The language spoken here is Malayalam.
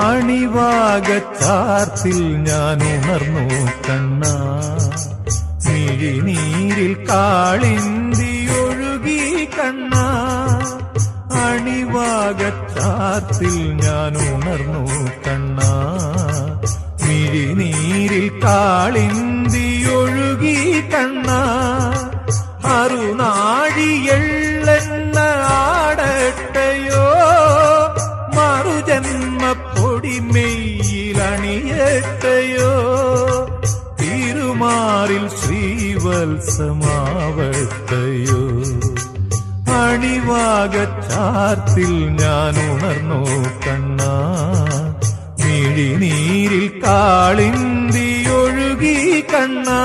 അണിവാകച്ചാർത്തിൽ ഞാൻ ഉണർന്നു കണ്ണാ, മിഴിനീരിൽ കാളിന്തി ഒഴുകി കണ്ണാ. അണിവാകച്ചാർത്തിൽ ഞാൻ ഉണർന്നു കണ്ണാ, മിഴിനീരിൽ കാളിന്തി ഒഴുകി കണ്ണാ. അറുനാഴിയെള്ളെണ്ണ ആടട്ടയോ, മറുജന്മപ്പൊടിമെയ്യിലണിയട്ടയോ, തിരുമാറിൽ ശ്രീവത്സമാവട്ടയോ. അണിവാകച്ചാർത്തിൽ ഞാൻ ഉണർന്നു കണ്ണാ, മിഴിനീരിൽ കാളിന്തി ഒഴുകി കണ്ണാ.